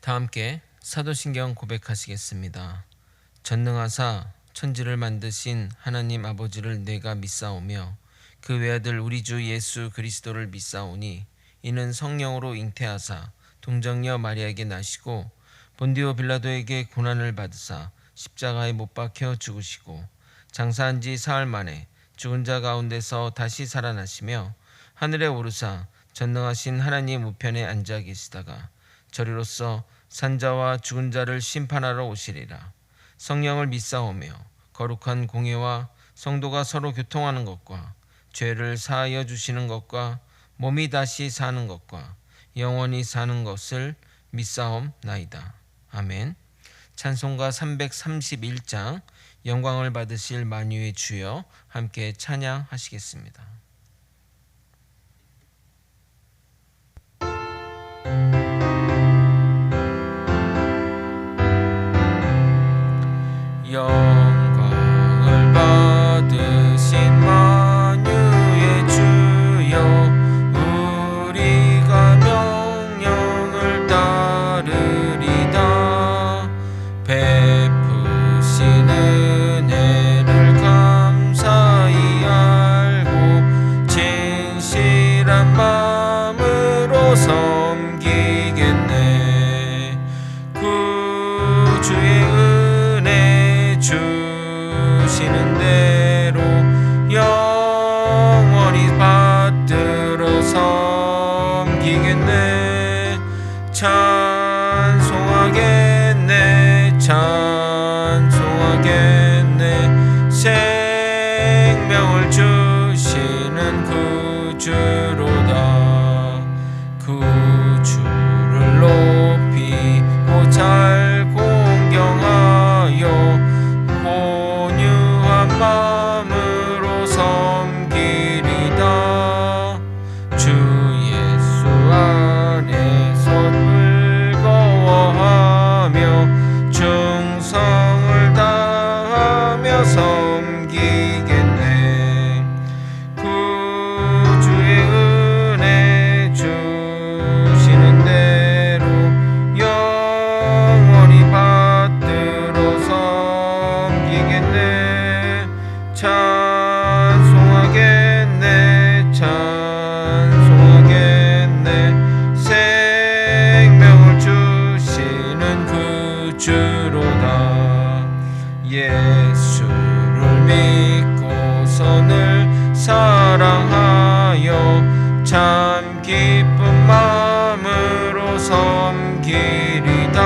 다 함께 사도신경 고백하시겠습니다. 전능하사 천지를 만드신 하나님 아버지를 내가 믿사오며 그 외아들 우리 주 예수 그리스도를 믿사오니 이는 성령으로 잉태하사 동정녀 마리아에게 나시고 본디오 빌라도에게 고난을 받으사 십자가에 못 박혀 죽으시고 장사한 지 사흘 만에 죽은 자 가운데서 다시 살아나시며 하늘에 오르사 전능하신 하나님 우편에 앉아 계시다가 저리로서 산자와 죽은 자를 심판하러 오시리라. 성령을 믿사오며 거룩한 공예와 성도가 서로 교통하는 것과 죄를 사하여 주시는 것과 몸이 다시 사는 것과 영원히 사는 것을 믿사옵나이다. 아멘. 찬송가 331장 영광을 받으실 만유의 주여 함께 찬양하시겠습니다. 영광을 받으신 만유의 주여 우리가 명령을 따르리다. 베푸신 은혜를 감사히 알고 진실한 마음으로 섬기겠네. 구주의 은혜 주시는 대로 영원히 받들어 섬기겠네. 찬송하겠네. 찬송하겠네. 생명을 주시는 구주로다. 구주를 높이고 잘 공경하여 온유한 마음으로 섬기리다. 주 예수 안에서 즐거워하며 충성을 다하며 섬기겠네. 구주의 은혜 주시는 대로 영원히 받들어 섬기겠네. 찬송하겠네. 찬송하겠네. 생명을 주시는 구주로다. 예수를 믿고서는 사랑하여 참 기쁜 마음으로 섬기리다.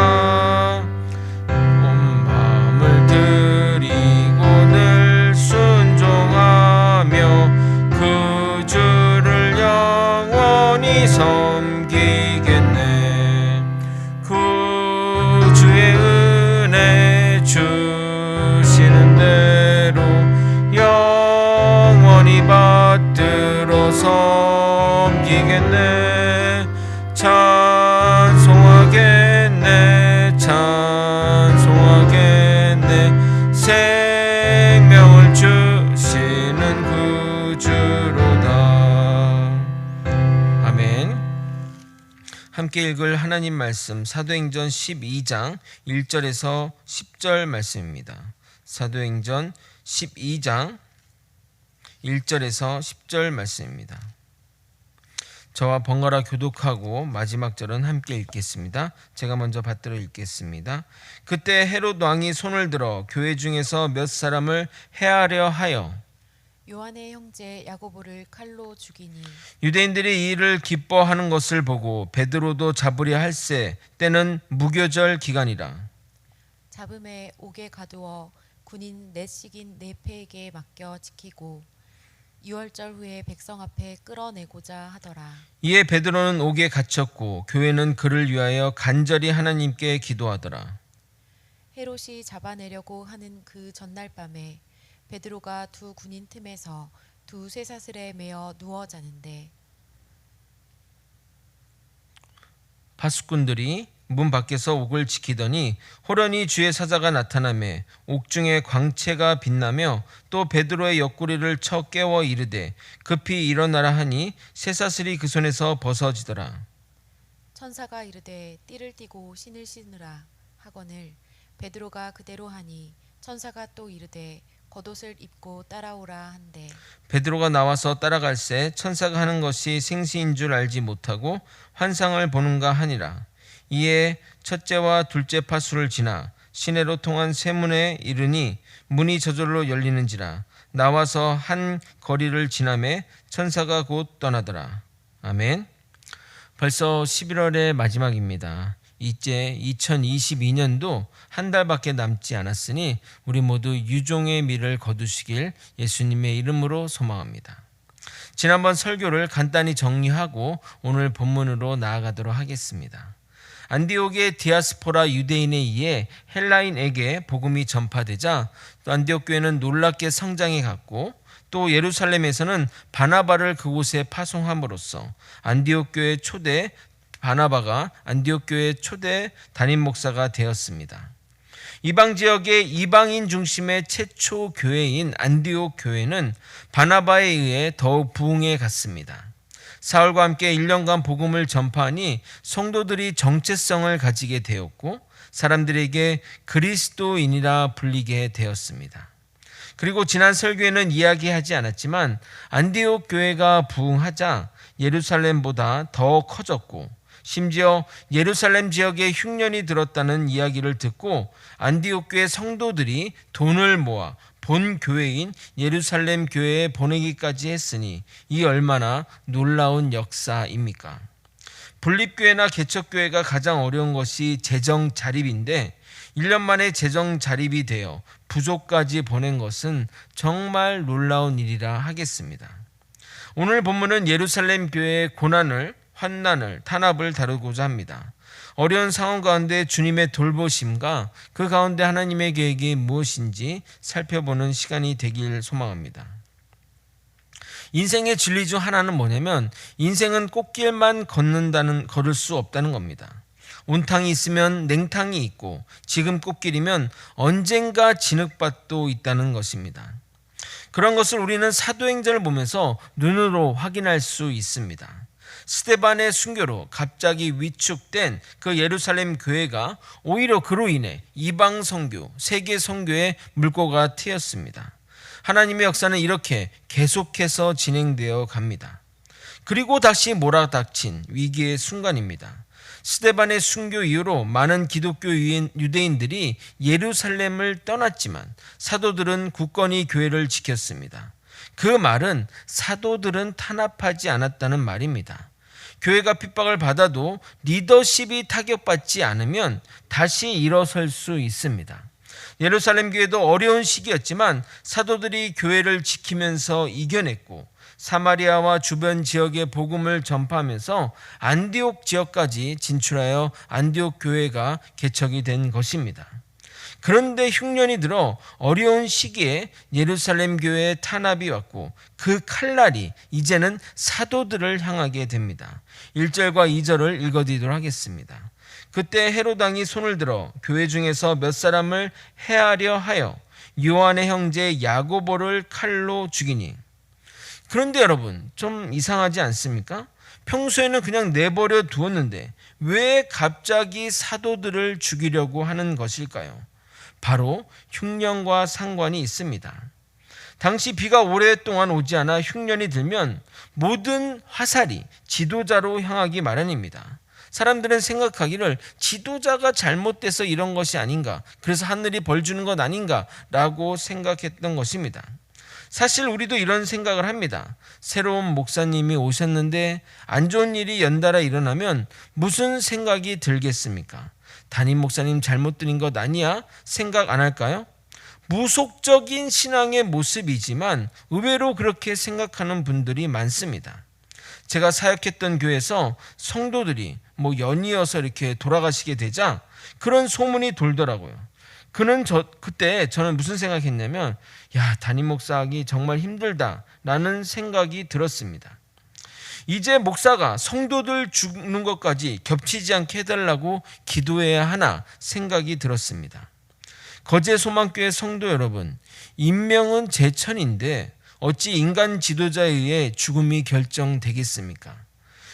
온 마음을 드리고 늘 순종하며 그 주를 영원히 섬기겠네. 구주의 은혜 주시는 대로 영원히 받들어 섬기겠네. 찬송하겠네. 찬송하겠네. 생명을 주시는 구주로다. 아멘. 함께 읽을 하나님 말씀 사도행전 12장 1절에서 10절 말씀입니다. 사도행전 12장 1절에서 10절 말씀입니다. 저와 번갈아 교독하고 마지막 절은 함께 읽겠습니다. 제가 먼저 받들어 읽겠습니다. 그때 헤롯 왕이 손을 들어 교회 중에서 몇 사람을 해하려 하여 요한의 형제 야고보를 칼로 죽이니 유대인들이 이 일을 기뻐하는 것을 보고 베드로도 잡으려 할세. 때는 무교절 기간이라. 잡음에 옥에 가두어 군인 넷씩인 네페에게 맡겨 지키고 6월절 후에 백성 앞에 끌어내고자 하더라. 이에 베드로는 옥에 갇혔고 교회는 그를 위하여 간절히 하나님께 기도하더라. 헤롯이 잡아내려고 하는 그 전날 밤에 베드로가 두 군인 틈에서 두 쇠사슬에 매어 누워 자는데 파수꾼들이 문 밖에서 옥을 지키더니 호련히 주의 사자가 나타나매 옥중에 광채가 빛나며 또 베드로의 옆구리를 쳐 깨워 이르되 급히 일어나라 하니 쇠사슬이 그 손에서 벗어지더라. 천사가 이르되 띠를 띠고 신을 신으라 하거늘 베드로가 그대로 하니 천사가 또 이르되 겉옷을 입고 따라오라 한대 베드로가 나와서 따라갈새 천사가 하는 것이 생시인 줄 알지 못하고 환상을 보는가 하니라. 이에 첫째와 둘째 파수를 지나 시내로 통한 세문에 이르니 문이 저절로 열리는지라. 나와서 한 거리를 지나매 천사가 곧 떠나더라. 아멘. 벌써 11월의 마지막입니다. 이제 2022년도 한 달밖에 남지 않았으니 우리 모두 유종의 미를 거두시길 예수님의 이름으로 소망합니다. 지난번 설교를 간단히 정리하고 오늘 본문으로 나아가도록 하겠습니다. 안디옥의 디아스포라 유대인에 의해 헬라인에게 복음이 전파되자 안디옥 교회는 놀랍게 성장해 갔고 또 예루살렘에서는 바나바를 그곳에 파송함으로써 안디옥 교회 초대 바나바가 안디옥 교회 초대 담임 목사가 되었습니다. 이방 지역의 이방인 중심의 최초 교회인 안디옥 교회는 바나바에 의해 더욱 부흥해 갔습니다. 사울과 함께 1년간 복음을 전파하니 성도들이 정체성을 가지게 되었고 사람들에게 그리스도인이라 불리게 되었습니다. 그리고 지난 설교에는 이야기하지 않았지만 안디옥 교회가 부흥하자 예루살렘보다 더 커졌고 심지어 예루살렘 지역에 흉년이 들었다는 이야기를 듣고 안디옥 교회 성도들이 돈을 모아 본 교회인 예루살렘 교회에 보내기까지 했으니 이 얼마나 놀라운 역사입니까? 분립교회나 개척교회가 가장 어려운 것이 재정 자립인데 1년 만에 재정 자립이 되어 부족까지 보낸 것은 정말 놀라운 일이라 하겠습니다. 오늘 본문은 예루살렘 교회의 고난을, 환난을, 탄압을 다루고자 합니다. 어려운 상황 가운데 주님의 돌보심과 그 가운데 하나님의 계획이 무엇인지 살펴보는 시간이 되길 소망합니다. 인생의 진리 중 하나는 뭐냐면 인생은 꽃길만 걸을 수 없다는 겁니다. 온탕이 있으면 냉탕이 있고 지금 꽃길이면 언젠가 진흙밭도 있다는 것입니다. 그런 것을 우리는 사도행전을 보면서 눈으로 확인할 수 있습니다. 스데반의 순교로 갑자기 위축된 그 예루살렘 교회가 오히려 그로 인해 이방 선교, 세계 선교의 물꼬가 트였습니다. 하나님의 역사는 이렇게 계속해서 진행되어 갑니다. 그리고 다시 몰아닥친 위기의 순간입니다. 스데반의 순교 이후로 많은 기독교 유대인들이 예루살렘을 떠났지만 사도들은 굳건히 교회를 지켰습니다. 그 말은 사도들은 탄압하지 않았다는 말입니다. 교회가 핍박을 받아도 리더십이 타격받지 않으면 다시 일어설 수 있습니다. 예루살렘 교회도 어려운 시기였지만 사도들이 교회를 지키면서 이겨냈고 사마리아와 주변 지역의 복음을 전파하면서 안디옥 지역까지 진출하여 안디옥 교회가 개척이 된 것입니다. 그런데 흉년이 들어 어려운 시기에 예루살렘 교회에 탄압이 왔고 그 칼날이 이제는 사도들을 향하게 됩니다. 1절과 2절을 읽어드리도록 하겠습니다. 그때 헤롯 왕이 손을 들어 교회 중에서 몇 사람을 해하려 하여 요한의 형제 야고보를 칼로 죽이니. 그런데 여러분 좀 이상하지 않습니까? 평소에는 그냥 내버려 두었는데 왜 갑자기 사도들을 죽이려고 하는 것일까요? 바로 흉년과 상관이 있습니다. 당시 비가 오랫동안 오지 않아 흉년이 들면 모든 화살이 지도자로 향하기 마련입니다. 사람들은 생각하기를 지도자가 잘못돼서 이런 것이 아닌가, 그래서 하늘이 벌 주는 것 아닌가 라고 생각했던 것입니다. 사실 우리도 이런 생각을 합니다. 새로운 목사님이 오셨는데 안 좋은 일이 연달아 일어나면 무슨 생각이 들겠습니까? 담임 목사님 잘못 드린 것 아니야? 생각 안 할까요? 무속적인 신앙의 모습이지만 의외로 그렇게 생각하는 분들이 많습니다. 제가 사역했던 교회에서 성도들이 연이어서 이렇게 돌아가시게 되자 그런 소문이 돌더라고요. 그때 저는 무슨 생각했냐면 담임 목사하기 정말 힘들다라는 생각이 들었습니다. 이제 목사가 성도들 죽는 것까지 겹치지 않게 해달라고 기도해야 하나 생각이 들었습니다. 거제소망교회 성도 여러분, 인명은 제천인데 어찌 인간 지도자에 의해 죽음이 결정되겠습니까?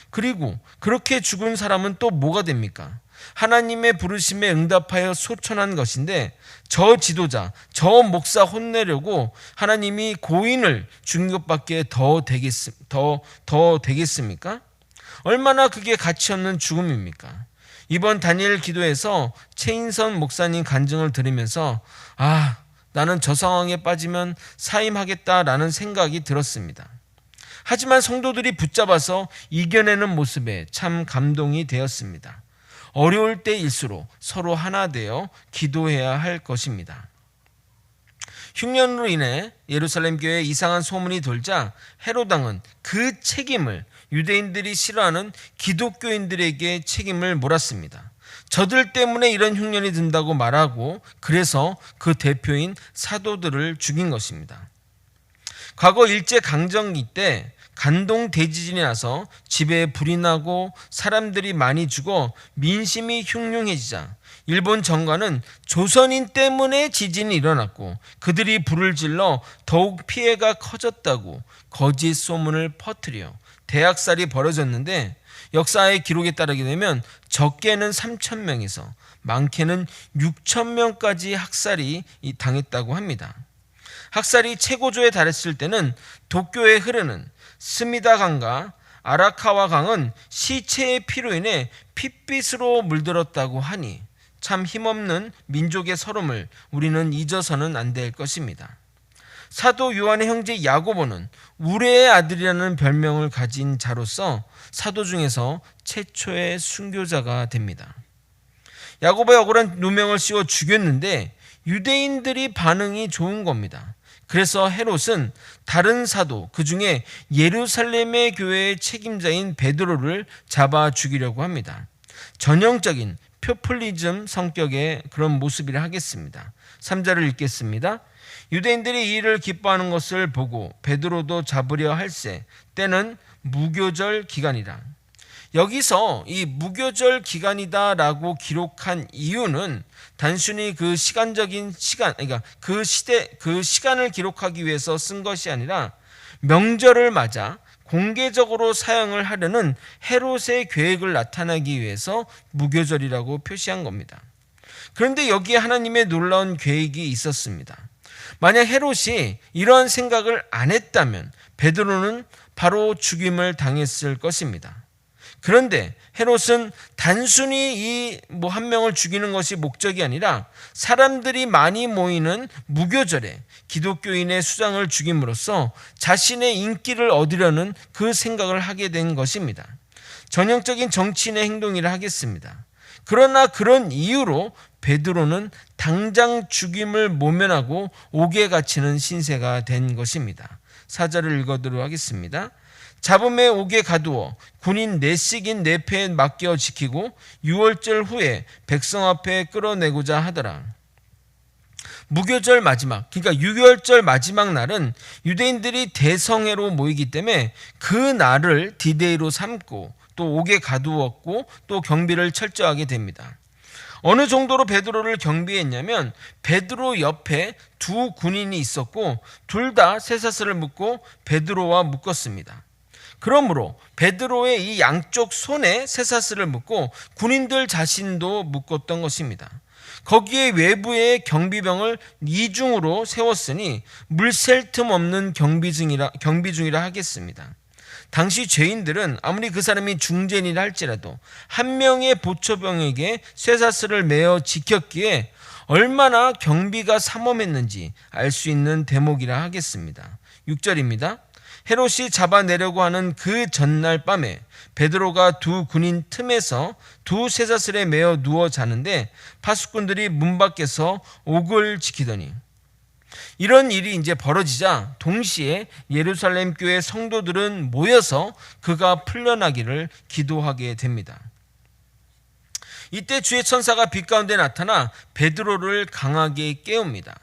그리고 그렇게 죽은 사람은 또 뭐가 됩니까? 하나님의 부르심에 응답하여 소천한 것인데 저 지도자, 저 목사 혼내려고 하나님이 고인을 죽인 것밖에 더 되겠습니까? 얼마나 그게 가치 없는 죽음입니까? 이번 다니엘 기도에서 최인선 목사님 간증을 들으면서 나는 저 상황에 빠지면 사임하겠다라는 생각이 들었습니다. 하지만 성도들이 붙잡아서 이겨내는 모습에 참 감동이 되었습니다. 어려울 때일수록 서로 하나 되어 기도해야 할 것입니다. 흉년으로 인해 예루살렘 교회에 이상한 소문이 돌자 헤롯 왕은 그 책임을 유대인들이 싫어하는 기독교인들에게 책임을 몰았습니다. 저들 때문에 이런 흉년이 든다고 말하고 그래서 그 대표인 사도들을 죽인 것입니다. 과거 일제강점기 때 간동 대지진이 나서 집에 불이 나고 사람들이 많이 죽어 민심이 흉흉해지자 일본 정관은 조선인 때문에 지진이 일어났고 그들이 불을 질러 더욱 피해가 커졌다고 거짓 소문을 퍼뜨려 대학살이 벌어졌는데 역사의 기록에 따르게 되면 적게는 3,000명에서 많게는 6,000명까지 학살이 당했다고 합니다. 학살이 최고조에 달했을 때는 도쿄에 흐르는 스미다 강과 아라카와 강은 시체의 피로 인해 핏빛으로 물들었다고 하니 참 힘없는 민족의 서름을 우리는 잊어서는 안 될 것입니다. 사도 요한의 형제 야고보는 우레의 아들이라는 별명을 가진 자로서 사도 중에서 최초의 순교자가 됩니다. 야고보의 억울한 누명을 씌워 죽였는데 유대인들이 반응이 좋은 겁니다. 그래서 헤롯은 다른 사도, 그중에 예루살렘의 교회의 책임자인 베드로를 잡아 죽이려고 합니다. 전형적인 포퓰리즘 성격의 그런 모습이라 하겠습니다. 3절을 읽겠습니다. 유대인들이 이 일을 기뻐하는 것을 보고 베드로도 잡으려 할세 때는 무교절 기간이라. 여기서 이 무교절 기간이다라고 기록한 이유는 단순히 그 시간적인 시간, 그러니까 그 시간을 기록하기 위해서 쓴 것이 아니라 명절을 맞아 공개적으로 사용을 하려는 헤롯의 계획을 나타내기 위해서 무교절이라고 표시한 겁니다. 그런데 여기에 하나님의 놀라운 계획이 있었습니다. 만약 헤롯이 이러한 생각을 안 했다면 베드로는 바로 죽임을 당했을 것입니다. 그런데 헤롯은 단순히 한 명을 죽이는 것이 목적이 아니라 사람들이 많이 모이는 무교절에 기독교인의 수장을 죽임으로써 자신의 인기를 얻으려는 그 생각을 하게 된 것입니다. 전형적인 정치인의 행동이라 하겠습니다. 그러나 그런 이유로 베드로는 당장 죽임을 모면하고 옥에 갇히는 신세가 된 것입니다. 4절을 읽어드리도록 하겠습니다. 잡음에 옥에 가두어 군인 넷씩인 네 패에 맡겨 지키고 6월절 후에 백성 앞에 끌어내고자 하더라. 무교절 마지막, 그러니까 6월절 마지막 날은 유대인들이 대성회로 모이기 때문에 그 날을 디데이로 삼고 또 옥에 가두었고 또 경비를 철저하게 됩니다. 어느 정도로 베드로를 경비했냐면 베드로 옆에 두 군인이 있었고 둘 다 쇠사슬을 묶고 베드로와 묶었습니다. 그러므로 베드로의 이 양쪽 손에 쇠사슬을 묶고 군인들 자신도 묶었던 것입니다. 거기에 외부에 경비병을 이중으로 세웠으니 물샐 틈 없는 경비 중이라 하겠습니다. 당시 죄인들은 아무리 그 사람이 중죄인이라 할지라도 한 명의 보초병에게 쇠사슬을 매어 지켰기에 얼마나 경비가 삼엄했는지 알 수 있는 대목이라 하겠습니다. 6절입니다. 헤롯이 잡아내려고 하는 그 전날 밤에 베드로가 두 군인 틈에서 두 쇠사슬에 매어 누워 자는데 파수꾼들이 문 밖에서 옥을 지키더니 이런 일이 이제 벌어지자 동시에 예루살렘 교회 성도들은 모여서 그가 풀려나기를 기도하게 됩니다. 이때 주의 천사가 빛 가운데 나타나 베드로를 강하게 깨웁니다.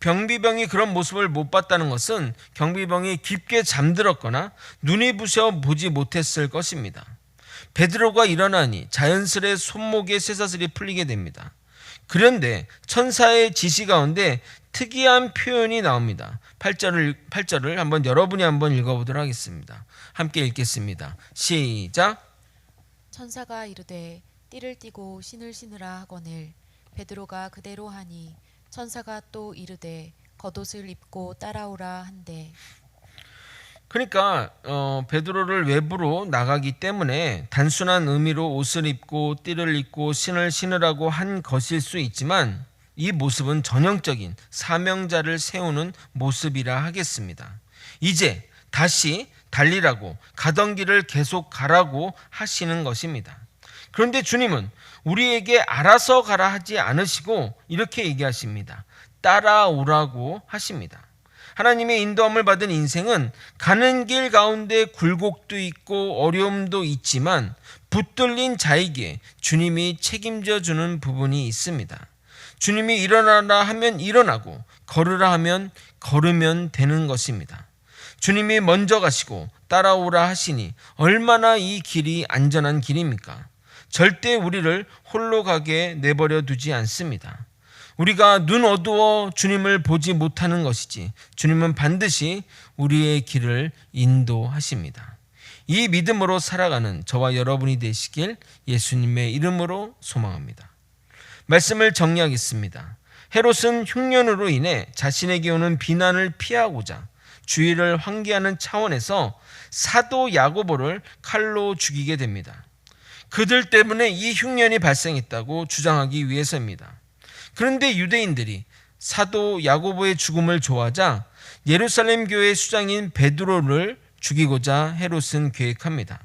경비병이 그런 모습을 못 봤다는 것은 경비병이 깊게 잠들었거나 눈이 부셔 보지 못했을 것입니다. 베드로가 일어나니 자연스레 손목에 쇠사슬이 풀리게 됩니다. 그런데 천사의 지시 가운데 특이한 표현이 나옵니다. 8절을 한번 여러분이 한번 읽어보도록 하겠습니다. 함께 읽겠습니다. 시작. 천사가 이르되 띠를 띠고 신을 신으라 하거늘 베드로가 그대로 하니 천사가 또 이르되 겉옷을 입고 따라오라 한대. 그러니까 베드로를 외부로 나가기 때문에 단순한 의미로 옷을 입고 띠를 입고 신을 신으라고 한 것일 수 있지만 이 모습은 전형적인 사명자를 세우는 모습이라 하겠습니다. 이제 다시 달리라고 가던 길을 계속 가라고 하시는 것입니다. 그런데 주님은 우리에게 알아서 가라 하지 않으시고 이렇게 얘기하십니다. 따라오라고 하십니다. 하나님의 인도함을 받은 인생은 가는 길 가운데 굴곡도 있고 어려움도 있지만 붙들린 자에게 주님이 책임져 주는 부분이 있습니다. 주님이 일어나라 하면 일어나고 걸으라 하면 걸으면 되는 것입니다. 주님이 먼저 가시고 따라오라 하시니 얼마나 이 길이 안전한 길입니까? 절대 우리를 홀로 가게 내버려 두지 않습니다. 우리가 눈 어두워 주님을 보지 못하는 것이지 주님은 반드시 우리의 길을 인도하십니다. 이 믿음으로 살아가는 저와 여러분이 되시길 예수님의 이름으로 소망합니다. 말씀을 정리하겠습니다. 헤롯은 흉년으로 인해 자신에게 오는 비난을 피하고자 주의를 환기하는 차원에서 사도 야고보를 칼로 죽이게 됩니다. 그들 때문에 이 흉년이 발생했다고 주장하기 위해서입니다. 그런데 유대인들이 사도 야고보의 죽음을 좋아하자 예루살렘 교회 수장인 베드로를 죽이고자 헤롯은 계획합니다.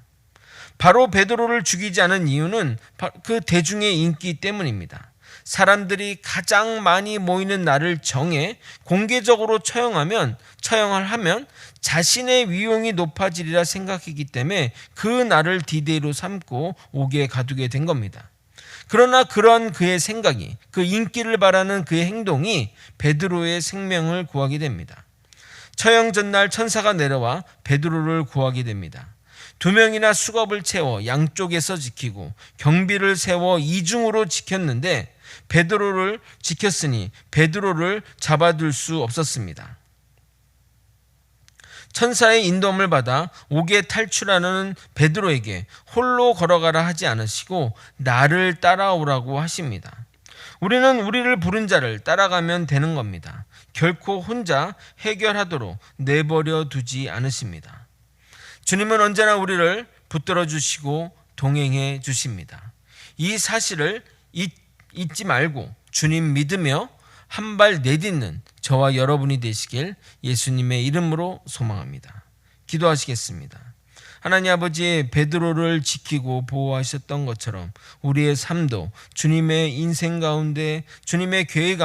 바로 베드로를 죽이지 않은 이유는 그 대중의 인기 때문입니다. 사람들이 가장 많이 모이는 날을 정해 공개적으로 처형을 하면 자신의 위용이 높아지리라 생각했기 때문에 그 날을 디데이로 삼고 옥에 가두게 된 겁니다. 그러나 그런 그의 생각이, 그 인기를 바라는 그의 행동이 베드로의 생명을 구하게 됩니다. 처형 전날 천사가 내려와 베드로를 구하게 됩니다. 2명이나 수갑을 채워 양쪽에서 지키고 경비를 세워 이중으로 지켰는데 베드로를 지켰으니 베드로를 잡아둘 수 없었습니다. 천사의 인도함을 받아 옥에 탈출하는 베드로에게 홀로 걸어가라 하지 않으시고 나를 따라오라고 하십니다. 우리는 우리를 부른 자를 따라가면 되는 겁니다. 결코 혼자 해결하도록 내버려 두지 않으십니다. 주님은 언제나 우리를 붙들어 주시고 동행해 주십니다. 이 사실을 잊지 말고 주님 믿으며 한 발 내딛는 저와 여러분이 되시길 예수님의 이름으로 소망합니다. 기도하시겠습니다. 하나님 아버지, 베드로를 지키고 보호하셨던 것처럼 우리의 삶도 주님의 인생 가운데, 주님의 계획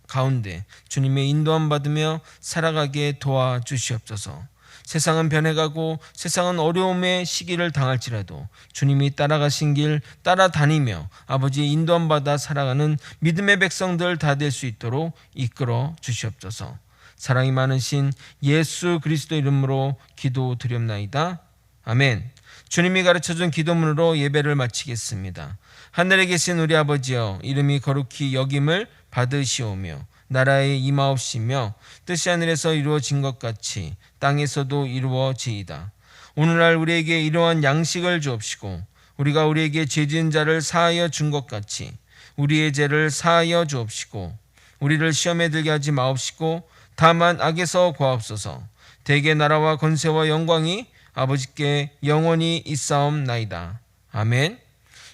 가운데 주님의 인도함 받으며 살아가게 도와주시옵소서. 세상은 변해가고 세상은 어려움의 시기를 당할지라도 주님이 따라가신 길 따라다니며 아버지의 인도함 받아 살아가는 믿음의 백성들 다 될 수 있도록 이끌어 주시옵소서. 사랑이 많으신 예수 그리스도 이름으로 기도드렸나이다. 아멘. 주님이 가르쳐준 기도문으로 예배를 마치겠습니다. 하늘에 계신 우리 아버지여, 이름이 거룩히 여김을 받으시오며 나라의 임하옵시며 뜻이 하늘에서 이루어진 것 같이 땅에서도 이루어지이다. 오늘날 우리에게 이러한 양식을 주옵시고 우리가 우리에게 죄 지은 자를 사하여 준 것 같이 우리의 죄를 사하여 주옵시고 우리를 시험에 들게 하지 마옵시고 다만 악에서 구하옵소서. 대개 나라와 권세와 영광이 아버지께 영원히 있사옵나이다. 아멘.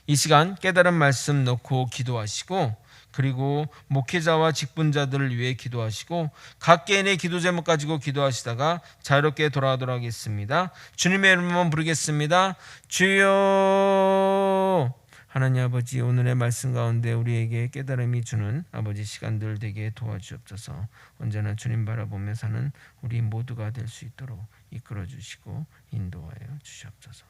이 시간 깨달은 말씀 넣고 기도하시고 그리고 목회자와 직분자들을 위해 기도하시고 각 개인의 기도 제목 가지고 기도하시다가 자유롭게 돌아가도록 하겠습니다. 주님의 이름만 부르겠습니다. 주여. 하나님 아버지, 오늘의 말씀 가운데 우리에게 깨달음이 주는 아버지 시간들 되게 도와주옵소서. 언제나 주님 바라보며 사는 우리 모두가 될 수 있도록 이끌어 주시고 인도하여 주시옵소서.